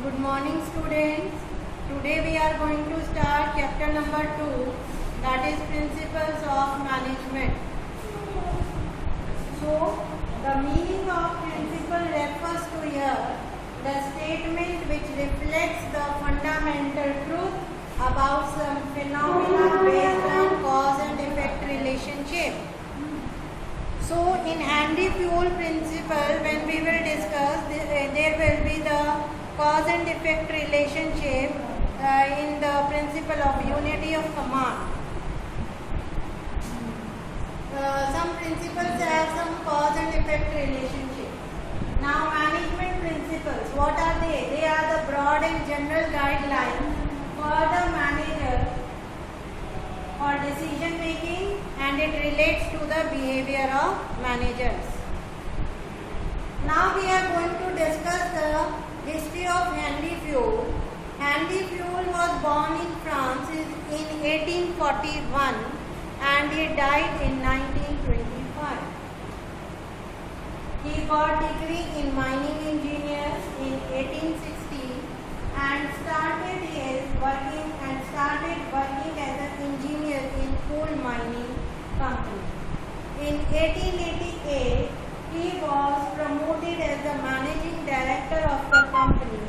Good morning, students. Today we are going to start chapter number 2, that is Principles of Management. So, the meaning of principle refers to here the statement which reflects the fundamental truth about some phenomena based on cause and effect relationship. So, in Handy Fuel principle, when we will discuss, there will be the cause and effect relationship in the principle of unity of command. Some principles have some cause and effect relationship. Now, management principles, what are they? They are the broad and general guidelines for the manager for decision making, and it relates to the behavior of managers. Now we are going to discuss the history of Handy Fuel. Handy Fuel was born in France in 1841 and he died in 1925. He got degree in mining engineers in 1860 and started working as an engineer in coal mining company. In 1888, he was promoted as the managing director of the company,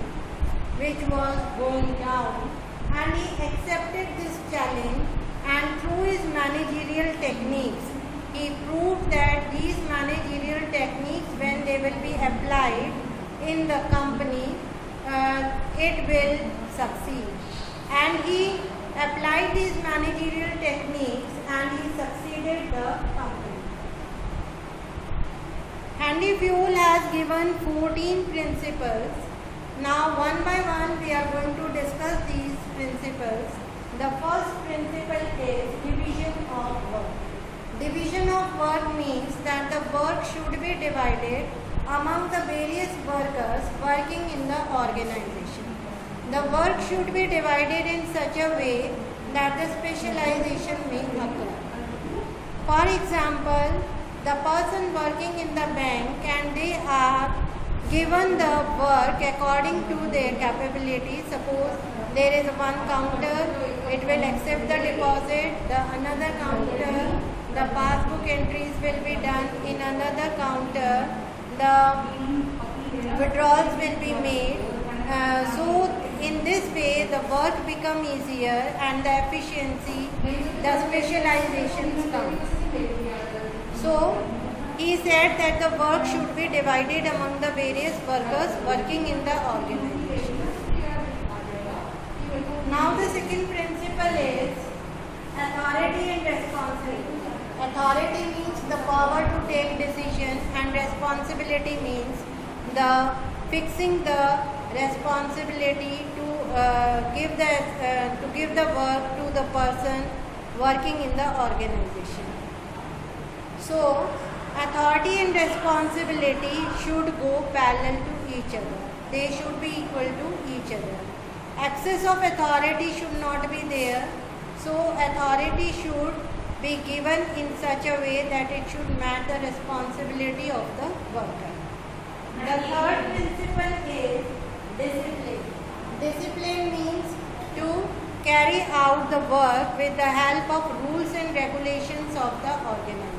which was going down, and he accepted this challenge, and through his managerial techniques, he proved that these managerial techniques, when they will be applied in the company, it will succeed. And he applied these managerial techniques and he succeeded the company. Handy Fuel has given 14 principles. Now one by one we are going to discuss these principles. The first principle is division of work. Division of work means that the work should be divided among the various workers working in the organization. The work should be divided in such a way that the specialization may occur. For example, the person working in the bank and they are given the work according to their capability. Suppose there is one counter, it will accept the deposit, another counter, the passbook entries will be done in another counter, the withdrawals will be made. So in this way the work become easier and the efficiency, the specializations comes. So he said that the work should be divided among the various workers working in the organization. Now the second principle is authority and responsibility. Authority means the power to take decisions, and responsibility means the fixing the responsibility to give the work to the person working in the organization. So authority and responsibility should go parallel to each other. They should be equal to each other. Excess of authority should not be there. So authority should be given in such a way that it should match the responsibility of the worker. The third principle is discipline. Discipline means to carry out the work with the help of rules and regulations of the organization.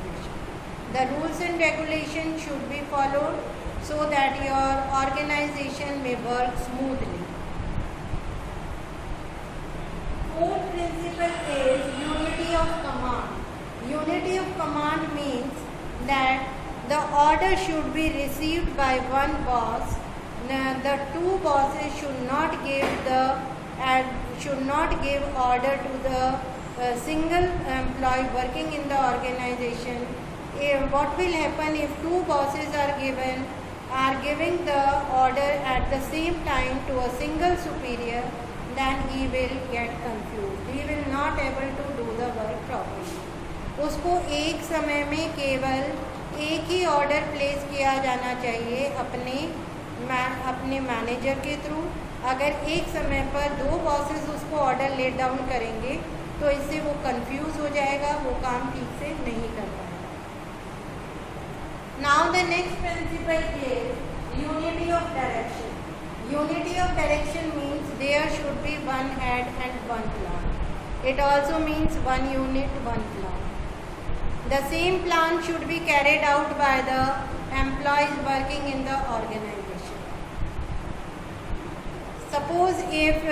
The rules and regulations should be followed so that your organization may work smoothly. Fourth principle is unity of command. Unity of command means that the order should be received by one boss. The two bosses should not give order to the single employee working in the organization. What will happen if two bosses are giving the order at the same time to a single superior? Then he will get confused. He will not able to do the work properly. उसको एक समय में केवल एक ही order place किया जाना चाहिए अपने मैनेजर के थ्रू. अगर एक समय पर दो बॉसेस उसको ऑर्डर लेट डाउन करेंगे तो इससे वो कंफ्यूज हो जाएगा, वो काम ठीक से नहीं कर पाएगा. Now the next principle is unity of direction. Unity of direction means there should be one head and one plan. It also means one unit, one plan. The same plan should be carried out by the employees working in the organization. Suppose if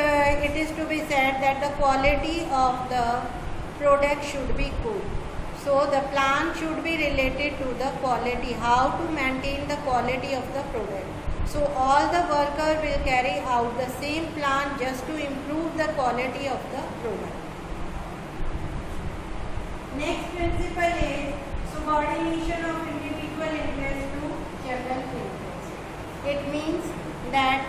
it is to be said that the quality of the product should be good. So the plan should be related to the quality, how to maintain the quality of the product. So all the worker will carry out the same plan just to improve the quality of the product. Next principle is subordination of individual interest to general interest. It means that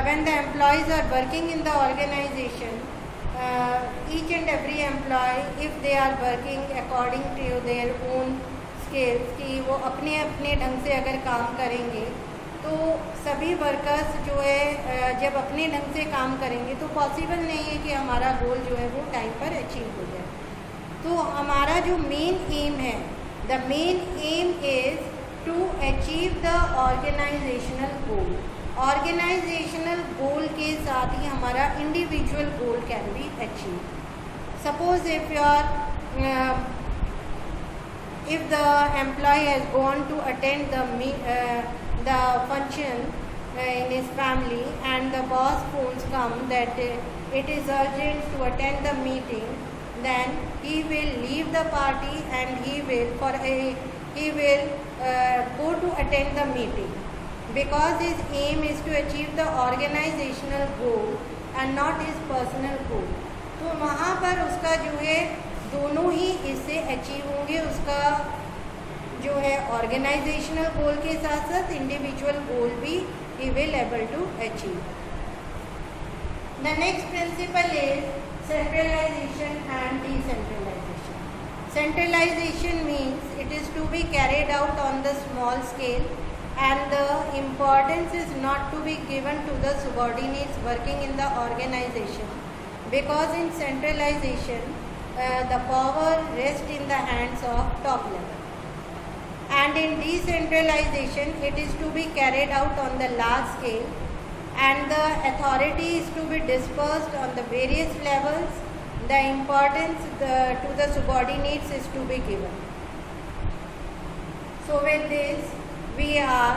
when the employees are working in the organization, each and every employee, if they are working according to their own skills, कि वो अपने अपने ढंग से अगर काम करेंगे तो सभी वर्कर्स जो है जब अपने ढंग से काम करेंगे तो पॉसिबल नहीं है कि हमारा गोल जो है वो टाइम पर अचीव हो जाए. तो हमारा जो मेन एम है, the main aim is to achieve the organisational goal. Organisational goal के साथ ही हमारा individual goal can be achieve. Suppose if your if the employee has gone to attend the function in his family and the boss phones come that it is urgent to attend the meeting, then he will leave the party and he will go to attend the meeting because his aim is to achieve the organizational goal and not his personal goal. तो वहाँ पर उसका जो है दोनों ही इससे achieve होंगे, उसका जो है ऑर्गेनाइजेशनल गोल के साथ साथ इंडिविजुअल गोल भी he will able to achieve. The next principle is centralization and decentralization. Centralization means it is to be carried out on the small scale and the importance is not to be given to the subordinates working in the organization, because in centralization the power rests in the hands of top level, and in decentralization it is to be carried out on the large scale and the authority is to be dispersed on the various levels. The importance to the subordinates is to be given. So with this we are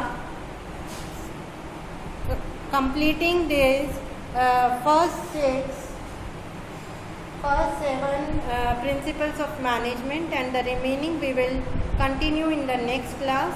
completing this first 7 principles of management, and the remaining we will continue in the next class.